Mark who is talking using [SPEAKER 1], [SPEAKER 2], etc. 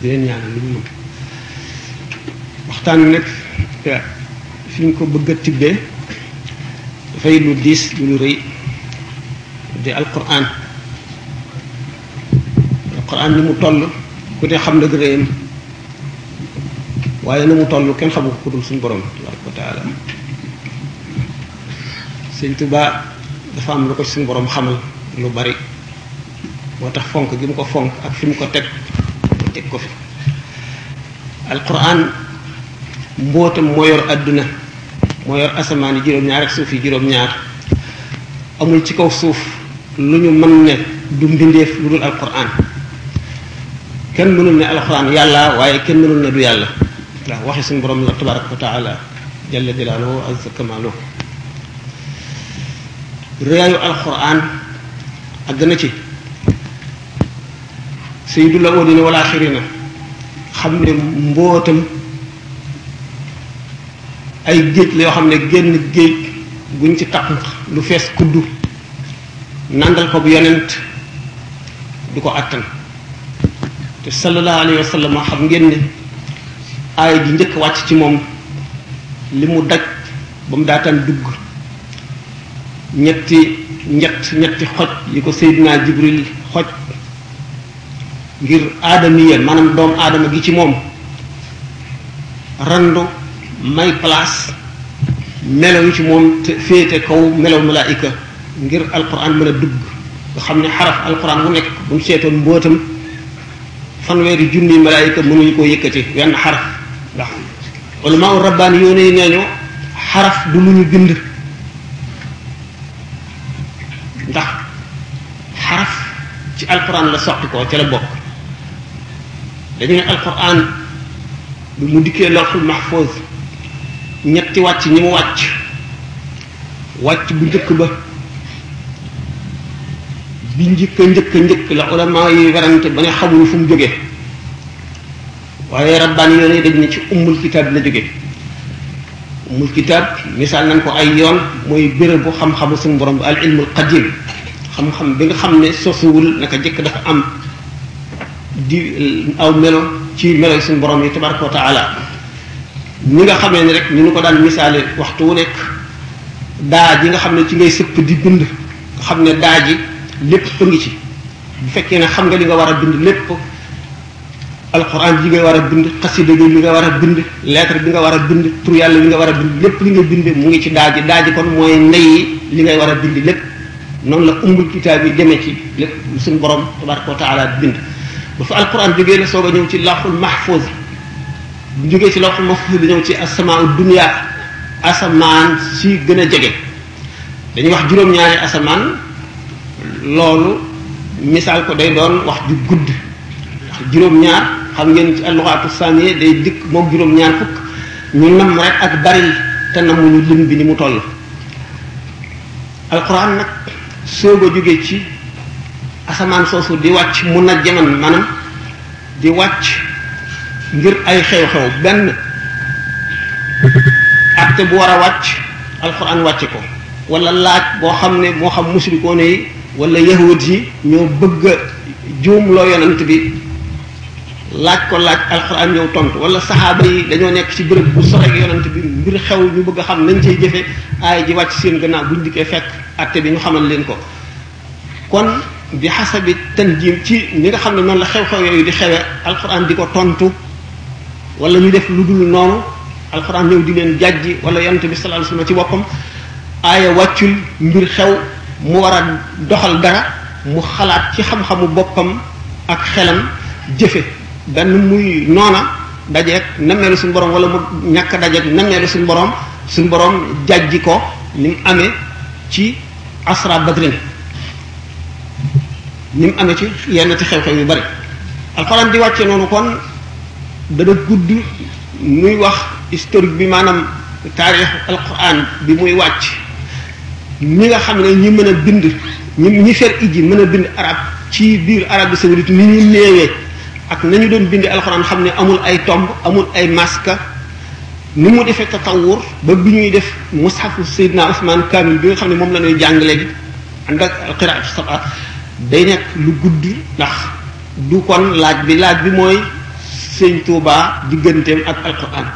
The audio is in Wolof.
[SPEAKER 1] di leen ñaanal lu ñu mën waxtaan nag fi ñu ko bëgg a tibbee dafay lu diis lu rëy di alquran ni mu toll ku ne xam na gërëyam waaye na mu toll kenn xamu ko ku dul suñu borom tabaraka wa taala Sëñ Tuubaa dafa am lu ko suñu borom xamal lu bari moo tax fonk gi mu ko fonk ak fi mu ko teg ko fi alquran mbootam moo yor àdduna moo yor asamaan yi juróom-ñaar ak suuf yi juróom-ñaar amul ci kaw suuf lu ñu mën ne du mbindeef lu dul alquran kenn mënul ne alquran yàlla waaye kenn mënul ne du yàlla ndax waxi suñu borom la tabaraka wa taala jalla jalaaluhu wa azza kamaaluhu réeyu alquran ak gën a ci sayyidul awwalina wal axirina xam ne mbootam ay géej la yoo xam ne génn géej guñ ci taq lu fees kuddu nandal ko bu yonent du ko attan te sallallahu alayhi wa sallam xam ngeen ne aaya ji njëkk wàcc ci moom li mu daj ba mu daataan dugg ñetti xoj yi ko Seydina Jibril xoj ngir aadamiya maanaam doomu aadama gi ci moom randu may place melaw yi ci moom te féete kaw melaw malaayika ngir alquran mën a dugg nga xam ne xaraf alquran bu nekk bu ñu seetoon mbootam fanweeri junni malaayika mënuñu koo yëkkati wenn xaraf ndax ulama u rabbaani yoone yi nee ñu xaraf du lu ñu bind ndax xaraf ci alquran la soqi ko ca la bokk dañu ne alquran bi mu dikkee lawhul mahfuz ñetti wàcc ñi mu wàcc bu njëkk ba bi njëkk la ulama yi werante ba ne xamuñu fu mu jógee waaye rabbaani yoon yi dañ ne ci ummul kitaab la jógee ummul kitaab misaal nañ ko ay yoon mooy béréb bu xam-xamu suñu borom bi al ilmul qadim xam-xam bi nga xam ne sosuwul naka jëkk dafa am di aw melo ci melo yi suñu borom yi tabaraka wa taala ñi nga xamee ne rek ni ñu ko daan misaale waxtu wu nekk daa ji nga xam ne ci ngay sëpp di bind nga xam ne daa ji lépp a ngi ci bu fekkee ne xam nga li nga war a bind lépp alquran ji nga war a bind xasida gi li nga war a bind lettre bi nga war a bind tur yàlla bi nga war a bind lépp li nga bind mu ngi ci daa ji kon mooy ndey li ngay war a bind lépp noonu la umbul kitaab yi demee ci lépp suñu borom tabaraka wa taala bind ba fa alquran jógee la soog a ñëw ci lawhul mahfuz bu jógee ci lawhul mahfuz di ñëw ci asamaa dunya asamaan si gën a jege dañuy wax juróom-ñaari asamaan loolu misaal ko day doon wax ju gudd wax juróom-ñaar xam ngeen ci alluxaatu saaniye day dikk moom juróom-ñaar fukk ñu nam rek ak bari te namuñu lim bi ni mu toll alquran nag soog a jógee ci asamaan soosu di wàcc mun na jaman maanaam di wàcc ngir ay xew-xew benn acte bu war a wàcc alquran wàcce ko wala laaj boo xam ne moo xam musrikoone yi wala yahud yi ñoo bëgg a juumloo yonent bi laaj ko laaj alquran ñëw tontu wala saxaaba yi dañoo nekk ci bërëb bu sore ak yonent bi mbir xew ñu bëgg a xam nañ cay jëfe aay ji wàcc seen gannaaw buñ dikkee fekk acte bi ñu xamal leen ko kon bi xasabi tanjim ci ni nga xam ne noonu la xew-xew yooyu di xewe alquran di ko tontu wala ñu def lu dul noonu alquran ñëw di leen jàjji wala yonent bi sallallahu alayhi wasallam ci boppam aaya wàccul mbir xew mu war a doxal dara mu xalaat ci xam-xamu boppam ak xelam jëfe benn muy noona dajeeg nammeelu suñu borom wala mu ñàkk dajeeg nammeelu suñu borom jàjji ko ni mu amee ci asra badrin ni mu amee ci yenn ti xew-xew yu bari alxuraan di wàcce noonu kon dana gudd muy wax historique bi maanaam taarix alxuraan bi muy wàcc ñi nga xam ne ñi mën a bind ñi fer iji mën a bind arab ci biir Arabie saoudite ni ñu néewee ak nañu doon bindi alxuraan xam ne amul ay tomb amul ay maska ni mu defee tatawur ba bi ñuy def mushafu Seydina Ousmane Kamil bi nga xam ne moom la ñuy jàng léegi ànd ak qiraatu saba day nekk lu gudd ndax du kon laaj bi mooy sëñ Tuubaa digganteem ak alquran